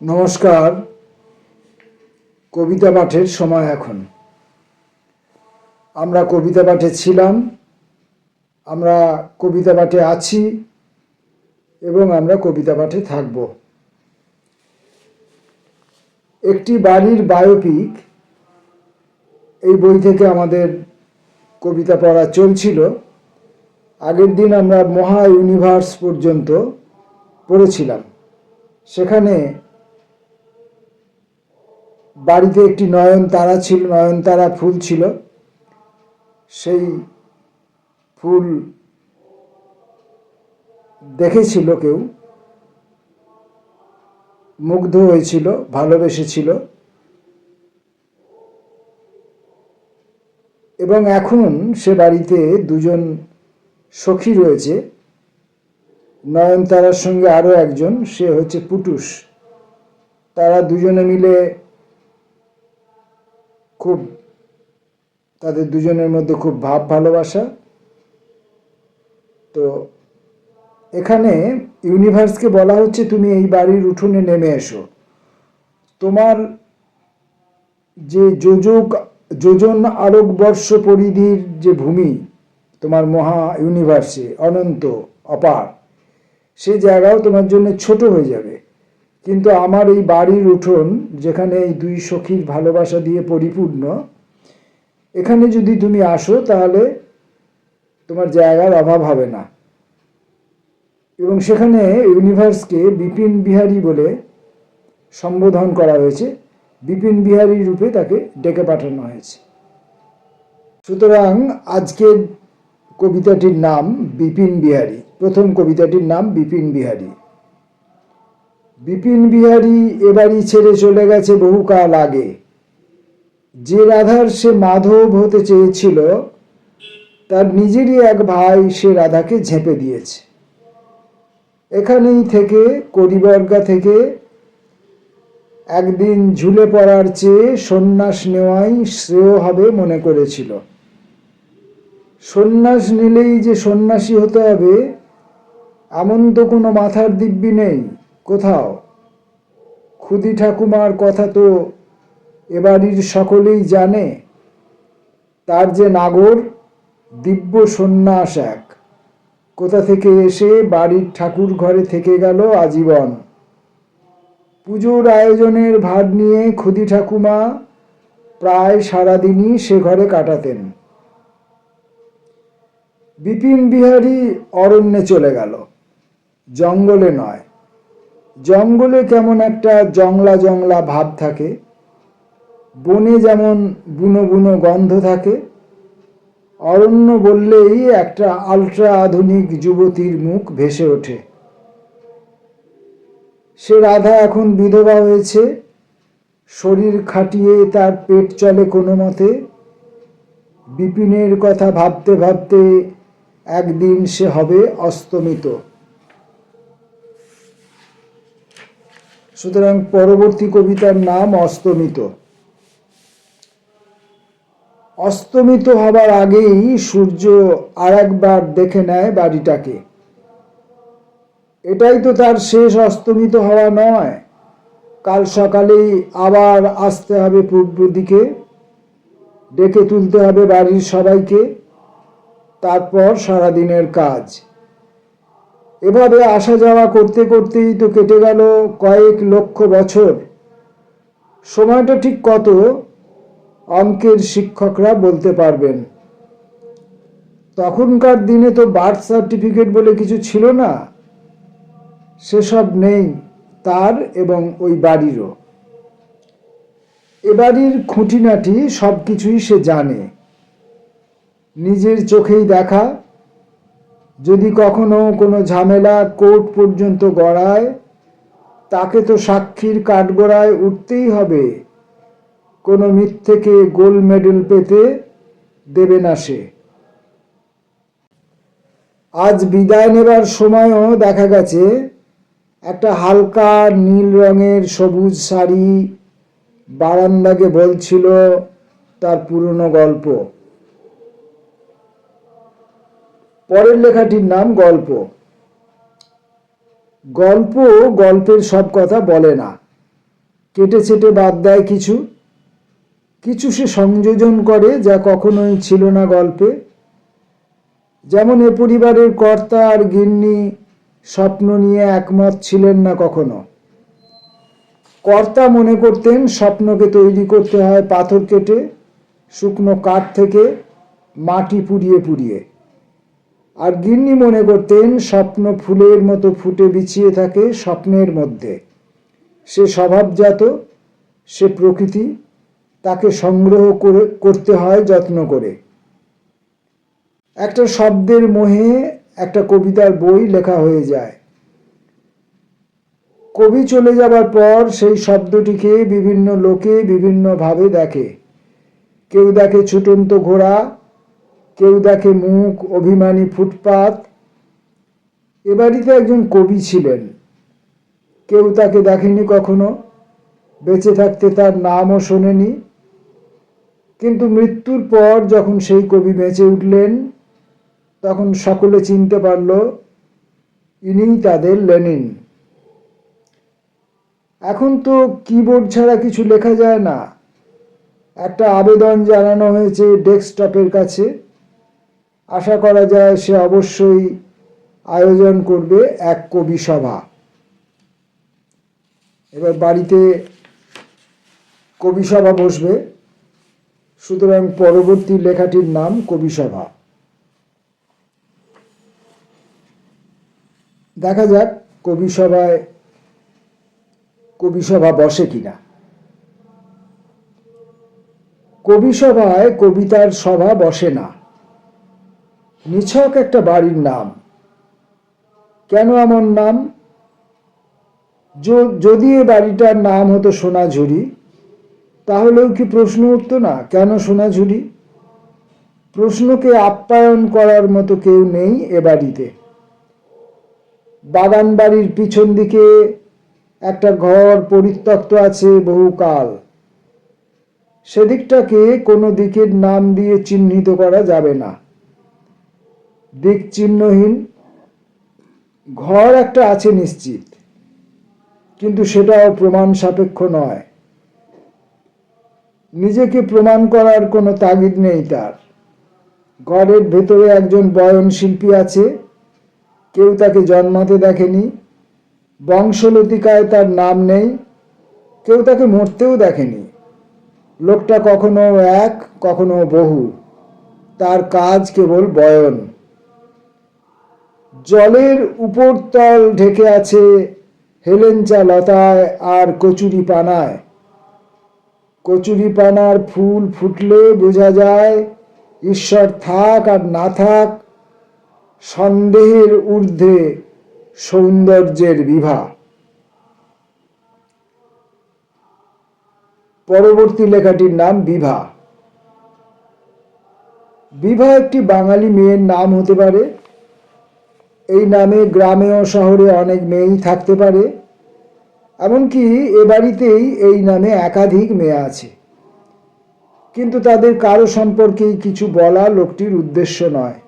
নমস্কার। কবিতা পাঠের সময় এখন। আমরা কবিতা পাঠে ছিলাম, আমরা কবিতা পাঠে আছি এবং আমরা কবিতা পাঠে থাকব। একটি বাড়ির বায়োপিক এই বই থেকে আমাদের কবিতা পড়া চলছিল। আগের দিন আমরা মহা ইউনিভার্স পর্যন্ত পড়েছিলাম। সেখানে বাড়িতে একটি নয়নতারা ছিল, নয়নতারা ফুল ছিল। সেই ফুল দেখেছিল কেউ, মুগ্ধ হয়েছিল, ভালোবেসেছিল। এবং এখন সে বাড়িতে দুজন সখী রয়েছে, নয়নতারার সঙ্গে আরও একজন, সে হচ্ছে পুটুস। তারা দুজনে মিলে তাদের দুজনের মধ্যে খুব ভাব ভালোবাসা। তো এখানে ইউনিভার্সকে বলা হচ্ছে, তুমি এই বাড়ির উঠোনে নেমে এসো। তোমার যে যোজন আলোকবর্ষ পরিধির যে ভূমি, তোমার মহা ইউনিভার্সে অনন্ত অপার, সে জায়গাও তোমার জন্য ছোট হয়ে যাবে। কিন্তু আমার এই বাড়ির উঠোন, যেখানে এই দুই সখীর ভালোবাসা দিয়ে পরিপূর্ণ, এখানে যদি তুমি আসো তাহলে তোমার জায়গার অভাব হবে না। এবং সেখানে ইউনিভার্সকে বিপিন বিহারী বলে সম্বোধন করা হয়েছে, বিপিন বিহারী রূপে তাকে ডেকে পাঠানো হয়েছে। সুতরাং আজকের কবিতাটির নাম বিপিন বিহারী। প্রথম কবিতাটির নাম বিপিন বিহারী। বিপিন বিহারী এবারই ছেড়ে চলে গেছে বহুকাল আগে। যে রাধার সে মাধব হতে চেয়েছিল, তার নিজেরই এক ভাই সে রাধাকে ঝেঁপে দিয়েছে। এখানেই থেকে করিবর্গা থেকে একদিন ঝুলে পড়ার চেয়ে সন্ন্যাস নেওয়াই শ্রেয় হবে মনে করেছিল। সন্ন্যাস নিলেই যে সন্ন্যাসী হতে হবে এমন তো কোনো মাথার দিব্যি নেই কোথাও। খুদি ঠাকুমার কথা তো এবাড়ির সকলেই জানে। তার যে নাগর দিব্য সন্ন্যাস এক, কোথা থেকে এসে বাড়ির ঠাকুর ঘরে থেকে গেল আজীবন। পুজোর আয়োজনের ভার নিয়ে খুদি ঠাকুমা প্রায় সারাদিনই সে ঘরে কাটাতেন। বিপিন বিহারী অরণ্যে চলে গেল, জঙ্গলে নয়। জঙ্গলে কেমন একটা জংলা জংলা ভাব থাকে, বনে যেমন বুনো বুনো গন্ধ থাকে। অরণ্য বললেই একটা আল্ট্রা আধুনিক যুবতীর মুখ ভেসে ওঠে। সে রাধা এখন বিধবা হয়েছে, শরীর খাটিয়ে তার পেট চলে কোনো মতে। বিপিনের কথা ভাবতে ভাবতে একদিন সে হবে অস্তমিত। সুতরাং পরবর্তী কবিতার নাম অস্তমিত। অস্তমিত হবার আগেই সূর্য আর একবার দেখে নেয় বাড়িটাকে। এটাই তো তার শেষ অস্তমিত হওয়া নয়। কাল সকালেই আবার আসতে হবে পূর্ব দিকে, ডেকে তুলতে হবে বাড়ির সবাইকে, তারপর সারাদিনের কাজ। এভাবে আসা যাওয়া করতে করতেই তো কেটে গেল কয়েক লক্ষ বছর। সময়টা ঠিক কত অঙ্কের শিক্ষকরা বলতে পারবেন। তখনকার দিনে তো বার্থ সার্টিফিকেট বলে কিছু ছিল না, সেসব নেই তার এবং ওই বাড়িরও। এ বাড়ির খুঁটিনাটি সব কিছুই সে জানে, নিজের চোখেই দেখা। যদি কখনো কোনো ঝামেলা কোর্ট পর্যন্ত গড়ায়, তাকে তো সাক্ষীর কাঠগড়ায় উঠতেই হবে। কোনো মিথ্যেকে গোল্ড মেডেল পেতে দেবে না সে। আজ বিদায় নেবার সময়ও দেখা গেছে একটা হালকা নীল রঙের সবুজ শাড়ি বারান্দাকে বলছিল তার পুরনো গল্প। পরের লেখাটির নাম গল্প। গল্প গল্পের সব কথা বলে না, কেটে ছেটে বাদ দেয় কিছু, কিছু সে সংযোজন করে যা কখনোই ছিল না গল্পে। যেমন এ পরিবারের কর্তা আর গিন্নি স্বপ্ন নিয়ে একমত ছিলেন না কখনো। কর্তা মনে করতেন স্বপ্নকে তৈরি করতে হয় পাথর কেটে, শুকনো কাঠ থেকে, মাটি পুড়িয়ে পুড়িয়ে। আর গিন্নি মনে করতেন স্বপ্ন ফুলের মতো ফুটে বিছিয়ে থাকে স্বপ্নের মধ্যে। সে স্বভাবজাত, সে প্রকৃতি, তাকে সংগ্রহ করতে হয় যত্ন করে। একটা শব্দের মোহে একটা কবিতার বই লেখা হয়ে যায়। কবি চলে যাবার পর সেই শব্দটিকে বিভিন্ন লোকে বিভিন্নভাবে দেখে। কেউ দেখে ছুটন্ত ঘোড়া, কেউ দেখে মুখ অভিমানী ফুটপাত। এ বাড়িতে একজন কবি ছিলেন, কেউ তাকে দেখেনি কখনো, বেঁচে থাকতে তার নামও শোনেনি। কিন্তু মৃত্যুর পর যখন সেই কবি বেঁচে উঠলেন, তখন সকলে চিনতে পারল ইনিই তাদের লেনিন। এখন তো কিবোর্ড ছাড়া কিছু লেখা যায় না। একটা আবেদন জানানো হয়েছে ডেস্কটপের কাছে। আশা করা যায় সে অবশ্যই আয়োজন করবে এক কবি সভা। এবার বাড়িতে কবি সভা বসবে, সুতরাং পরবর্তী লেখাটির নাম কবি সভা। দেখা যাক কবি সভা বসে কিনা। কবি সভায় কবিতার সভা বসে না, নিছক একটা বাড়ির নাম। কেন এমন নাম? যদি এ বাড়িটার নাম হতো সোনাঝুরি, তাহলেও কি প্রশ্ন উঠত না কেন সোনাঝুরি? প্রশ্নকে আপ্যায়ন করার মতো কেউ নেই এ বাড়িতে। বাগান বাড়ির পিছন দিকে একটা ঘর পরিত্যক্ত আছে বহুকাল। সেদিকটাকে কোনো দিকের নাম দিয়ে চিহ্নিত করা যাবে না, দিক চিহ্নহীন। ঘর একটা আছে নিশ্চিত, কিন্তু সেটাও প্রমাণ সাপেক্ষ নয়। নিজেকে প্রমাণ করার কোনো তাগিদ নেই তার। ঘরের ভেতরে একজন বয়ন শিল্পী আছে, কেউ তাকে জন্মাতে দেখেনি, বংশলতিকায় তার নাম নেই, কেউ তাকে মরতেও দেখেনি। লোকটা কখনো এক, কখনো বহু, তার কাজ কেবল বয়ন। জলের উপরতল ঢেকে আছে হেলেঞ্চা লতায় আর কচুরি পানায়। কচুরি পানার ফুল ফুটলে বোঝা যায় ঈশ্বর থাক আর না থাক, সন্দেহের ঊর্ধ্বে সৌন্দর্যের বিভা। পরবর্তী লেখাটির নাম বিভা। বিভা একটি বাঙালি মেয়ের নাম হতে পারে। এই নামে গ্রামে ও শহরে অনেক মেয়েই থাকতে পারে। এমনকি এ বাড়িতেই এই নামে একাধিক মেয়ে আছে। কিন্তু তাদের কারো সম্পর্কেই কিছু বলা লোকটির উদ্দেশ্য নয়।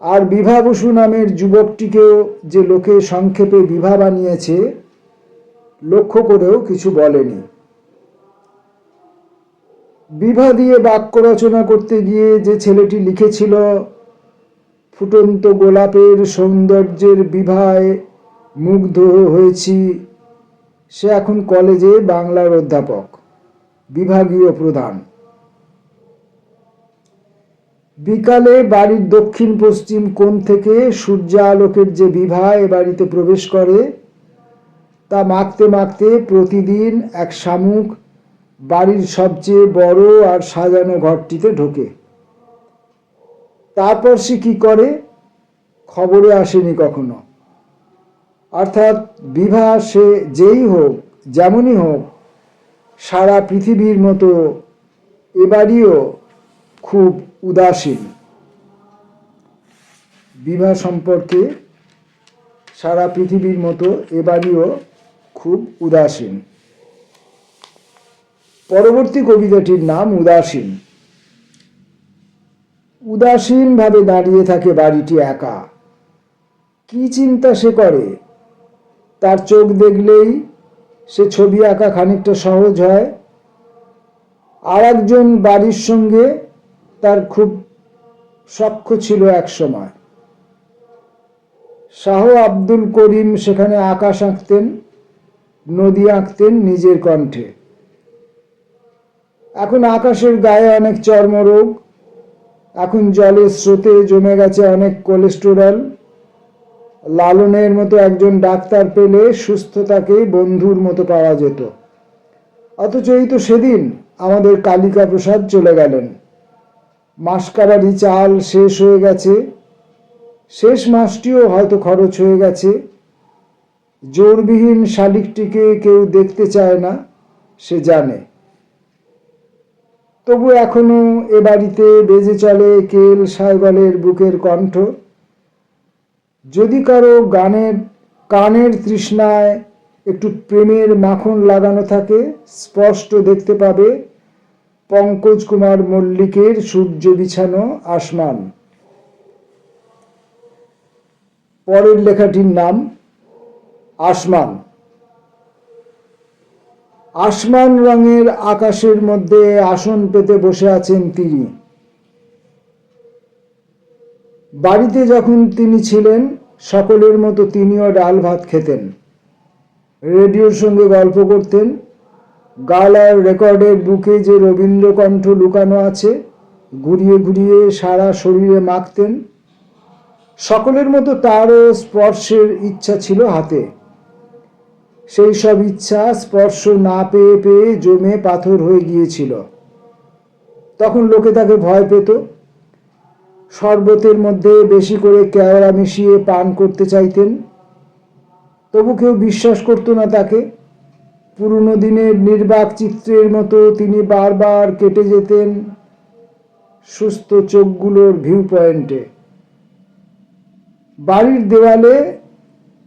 আর বিভা বসু নামের যুবকটিকেও যে লোকে সংক্ষেপে বিভা বানিয়েছে, লক্ষ্য করেও কিছু বলেনি। বিভা দিয়ে বাক্য রচনা করতে গিয়ে যে ছেলেটি লিখেছিল ফুটন্ত গোলাপের সৌন্দর্যের বিভায় মুগ্ধ হয়েছি, সে এখন কলেজে বাংলার অধ্যাপক, বিভাগীয় প্রধান। বিকালে বাড়ির দক্ষিণ পশ্চিম কোণ থেকে সূর্যালোকের যে বিভা এ বাড়িতে প্রবেশ করে, তা মাখতে মাখতে প্রতিদিন এক শামুক বাড়ির সবচেয়ে বড় আর সাজানো ঘরটিতে ঢোকে। তারপর সে কি করে খবরে আসেনি কখনো। অর্থাৎ বিভা সে যেই হোক, যেমনই হোক, সারা পৃথিবীর মতো এবাড়িও খুব উদাসীন। বিভা সম্পর্কে সারা পৃথিবীর মতো এবাড়িও খুব উদাসীন। পরবর্তী কবিতাটির নাম উদাসীন। উদাসীনভাবে দাঁড়িয়ে থাকে বাড়িটি একা। কি চিন্তা সে করে? তার চোখ দেখলেই সে ছবি আঁকা খানিকটা সহজ হয়। আর একজন বাড়ির সঙ্গে তার খুব সখ্য ছিল এক সময়। শাহ আব্দুল করিম সেখানে আকাশ আঁকতেন, নদী আঁকতেন নিজের কণ্ঠে। এখন আকাশের গায়ে অনেক চর্মরোগ, এখন জলের স্রোতে জমে গেছে অনেক কোলেস্টেরল। লালনের মতো একজন ডাক্তার পেলে সুস্থতাকে বন্ধুর মতো পাওয়া যেত। অথচ এই তো সেদিন আমাদের কালিকা প্রসাদ চলে গেলেন। মাসকাবারি চাল শেষ হয়ে গেছে, শেষ মাসটিও হয়তো খরচ হয়ে গেছে। জোরবিহীন শালিকটিকে কেউ দেখতে চায় না, সে জানে। তবু এখনো এ বাড়িতে বেজে চলে কেল সাইগলের বুকের কণ্ঠ। যদি কারো কানের তৃষ্ণায় একটু প্রেমের মাখন লাগানো থাকে, স্পষ্ট দেখতে পাবে পঙ্কজ কুমার মল্লিকের সূর্য বিছানো আসমান। পরের লেখাটির নাম আসমান। আসমান রঙের আকাশের মধ্যে আসন পেতে বসে আছেন তিনি। বাড়িতে যখন তিনি ছিলেন, সকলের মতো তিনিও ডাল ভাত খেতেন, রেডিওর সঙ্গে গল্প করতেন। গালার রেকর্ডের বুকে যে রবীন্দ্রকণ্ঠ লুকানো আছে, ঘুরিয়ে ঘুরিয়ে সারা শরীরে মাখতেন। সকলের মতো তারও স্পর্শের ইচ্ছা ছিল হাতে। সেই সব ইচ্ছা স্পর্শ না পেয়ে পেয়ে জমে পাথর হয়ে গিয়েছিল। তখন লোকে তাকে ভয় পেত। শরবতের মধ্যে বেশি করে কেওড়া মিশিয়ে পান করতে চাইতেন, তবু কেউ বিশ্বাস করতো না তাকে। পুরনো দিনের নির্বাক চিত্রের মতো তিনি বারবার কেটে যেতেন সুস্থ চোখগুলোর ভিউ পয়েন্টে। বাড়ির দেওয়ালে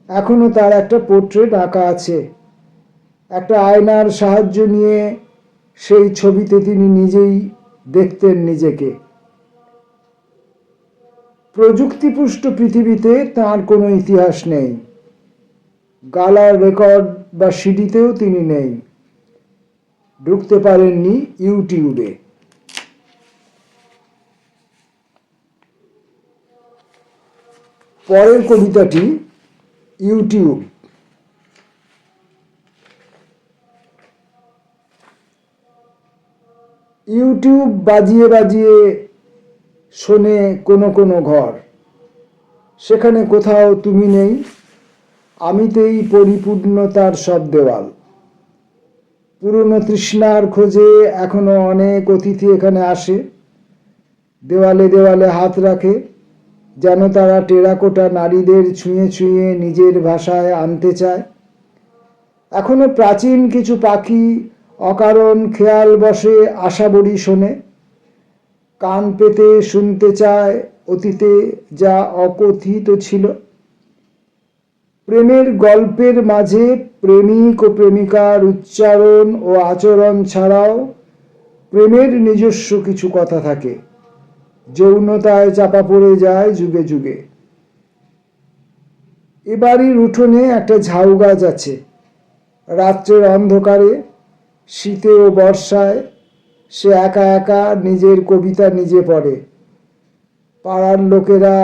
এখনো তার একটা পোর্ট্রেট আঁকা আছে। একটা আয়নার সাহায্য নিয়ে সেই ছবিতে তিনি নিজেই দেখতেন নিজেকে। প্রযুক্তিপুষ্ট পৃথিবীতে তার কোনো ইতিহাস নেই। গালার রেকর্ড বা সিডিতেও তিনি নেই। ঢুকতে পারেননি ইউটিউবে। পরের কবিতাটি ইউটিউব। ইউটিউব বাজিয়ে বাজিয়ে শোনে কোনো কোনো ঘর, সেখানে কোথাও তুমি নেই, আমিতেই পরিপূর্ণতার সব দেওয়াল। পুরনো তৃষ্ণার খোঁজে এখনো অনেক অতিথি এখানে আসে, দেওয়ালে দেওয়ালে হাত রাখে, যেন তারা টেরাকোটা নারীদের ছুঁয়ে ছুঁয়ে নিজের ভাষায় আনতে চায়। এখনো প্রাচীন কিছু পাখি অকারণ খেয়াল বসে আশাবরী শোনে, কান পেতে শুনতে চায় অতীতে যা অকথিত ছিল। প্রেমের গল্পের মাঝে প্রেমিক ও প্রেমিকার উচ্চারণ ও আচরণ ছাড়াও প্রেমের নিজস্ব কিছু কথা থাকে, যৌনতায় চাপা পড়ে যায় যুগে যুগে। এ বাড়ির উঠোনে একটা ঝাউ গাছ আছে। রাত্রের অন্ধকারে, শীতে ও বর্ষায় সে একা একা নিজের কবিতা নিজে পড়ে। পাড়ার লোকেরা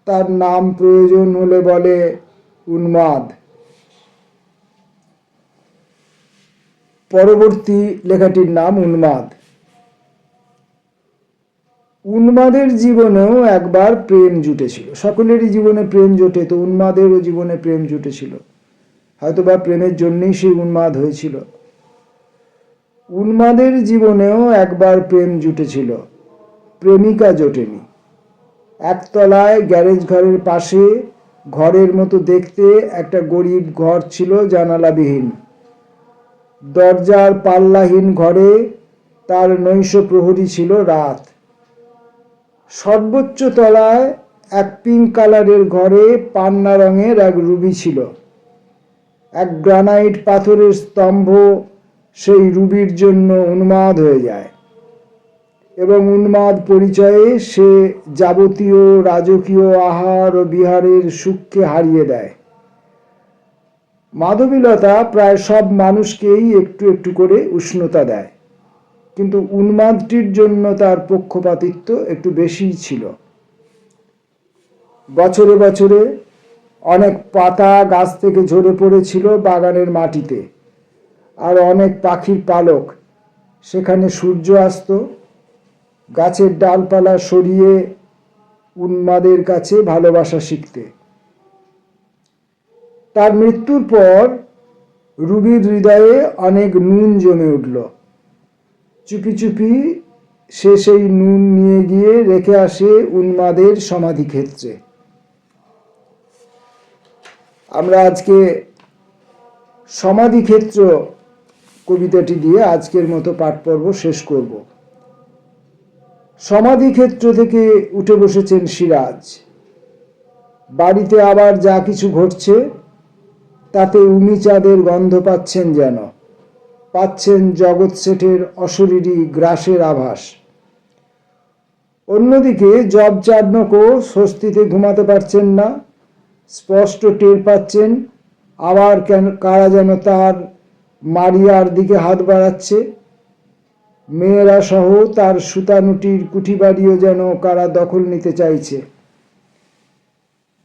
তার নাম প্রয়োজন হলে বলে উন্মাদ। পরবর্তী লেখাটির নাম উন্মাদ। উন্মাদের জীবনেও একবার প্রেম জুটেছিল। সকলেরই জীবনে প্রেম জোটে, তো উন্মাদেরও জীবনে প্রেম জুটেছিল। হয়তোবা প্রেমের জন্যই সে উন্মাদ হয়েছিল। উন্মাদের জীবনেও একবার প্রেম জুটেছিল, প্রেমিকা জোটেনি। একতলায় গ্যারেজ ঘরের পাশে ঘরের মতো দেখতে একটা গরিব ঘর ছিল, জানালাবিহীন। দরজার পাল্লাহীন ঘরে তার নৈশ প্রহরী ছিল রাত। সর্বোচ্চ তলায় এক পিঙ্ক কালারের ঘরে পান্না রঙের এক রুবি ছিল। এক গ্রানাইট পাথরের স্তম্ভ সেই রুবির জন্য উন্মাদ হয়ে যায়, এবং উন্মাদ পরিচয়ে সে যাবতীয় রাজকীয় আহার ও বিহারের সুখকে হারিয়ে দেয়। মাধবীলতা প্রায় সব মানুষকেই একটু একটু করে উষ্ণতা দেয়, কিন্তু উন্মাদটির জন্য তার পক্ষপাতিত্ব একটু বেশিই ছিল। বছরে বছরে অনেক পাতা গাছ থেকে ঝরে পড়েছিল বাগানের মাটিতে, আর অনেক পাখির পালক সেখানে সূর্য আসত গাছের ডালপালা সরিয়ে উন্মাদের কাছে ভালোবাসা শিখতে। তার মৃত্যুর পর রুবির হৃদয়ে অনেক নুন জমে উঠল। চুপি চুপি সে সেই নুন নিয়ে গিয়ে রেখে আসে উন্মাদের সমাধিক্ষেত্রে। আমরা আজকে সমাধিক্ষেত্র কবিতাটি দিয়ে আজকের মতো পাঠ পর্ব শেষ করব। সমাধিক্ষেত্র থেকে উঠে বসেছেন সিরাজ। বাড়িতে আবার যা কিছু ঘটছে তাতে উমি চাঁদের গন্ধ পাচ্ছেন, যেন পাচ্ছেন জগৎ শেঠের অশরীরী গ্রাসের আভাস। অন্যদিকে জব চাঁদনকও স্বস্তিতে ঘুমাতে পারছেন না। স্পষ্ট টের পাচ্ছেন আবার কারা যেন তার মারিয়ার দিকে হাত বাড়াচ্ছে। মেয়েরা সহ তার সুতানুটির কুঠিবাড়িও যেন কারা দখল নিতে চাইছে।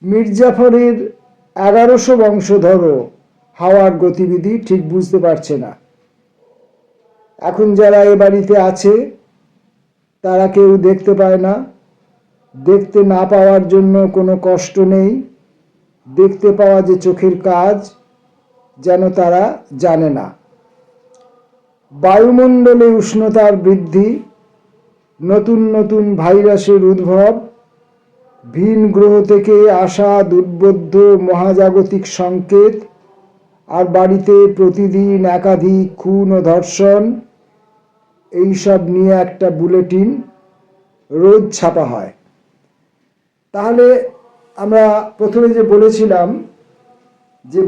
মির্জাফরের 1100 বংশধরও হাওয়ার গতিবিধি ঠিক বুঝতে পারছে না। এখন যারা এ বাড়িতে আছে তারা কেউ দেখতে পায় না। দেখতে না পাওয়ার জন্য কোনো কষ্ট নেই। দেখতে পাওয়া যে চোখের কাজ, যেন তারা জানে না। বায়ুমণ্ডলে উষ্ণতার বৃদ্ধি, নতুন নতুন ভাইরাসের উদ্ভব, ভিন গ্রহ থেকে আসা দুর্বোধ্য মহাজাগতিক সংকেত, আর বাড়িতে প্রতিদিন একাধিক খুন ও ধর্ষণ, এইসব নিয়ে একটা বুলেটিন রোজ ছাপা হয়। তাহলে আমরা প্রথমে যে বলেছিলাম যে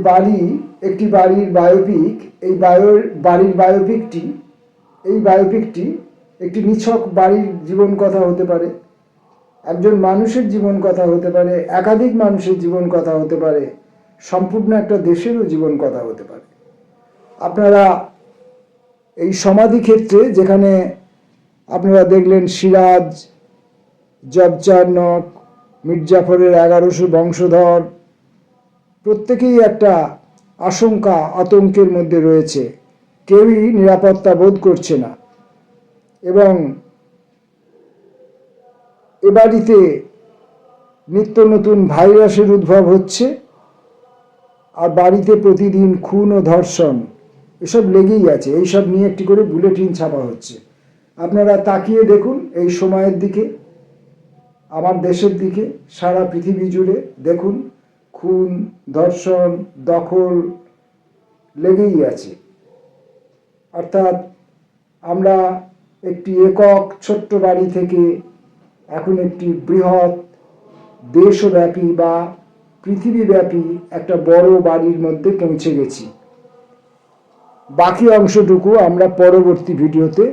একটি বাড়ির বায়োপিক, এই বাড়ির বায়োপিকটি একটি নিছক বাড়ির জীবন কথা হতে পারে, একজন মানুষের জীবন কথা হতে পারে, একাধিক মানুষের জীবন কথা হতে পারে, সম্পূর্ণ একটা দেশেরও জীবন কথা হতে পারে। আপনারা এই সমাধিক্ষেত্রে যেখানে আপনারা দেখলেন সিরাজ, জব চাঁদনক, মির্জাফরের 1100 বংশধর, প্রত্যেকেই একটা আশঙ্কা আতঙ্কের মধ্যে রয়েছে। কেউই নিরাপত্তা বোধ করছে না। এবং এ বাড়িতে নিত্য নতুন ভাইরাসের উদ্ভব হচ্ছে, আর বাড়িতে প্রতিদিন খুন ও ধর্ষণ এসব লেগেই আছে। এইসব নিয়ে একটি করে বুলেটিন ছাপা হচ্ছে। আপনারা তাকিয়ে দেখুন এই সময়ের দিকে, আমার দেশের দিকে, সারা পৃথিবী জুড়ে দেখুন খুন, ধর্ষণ, দখল লেগেই আছে। অর্থাৎ আমরা একটি একক ছোট্ট বাড়ি থেকে এখন একটি বৃহৎ দেশব্যাপী বা পৃথিবীব্যাপী একটা বড় বাড়ির মধ্যে পৌঁছে গেছি। বাকি অংশটুকু আমরা পরবর্তী ভিডিওতে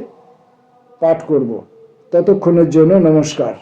পাঠ করব। ততক্ষণের জন্য নমস্কার।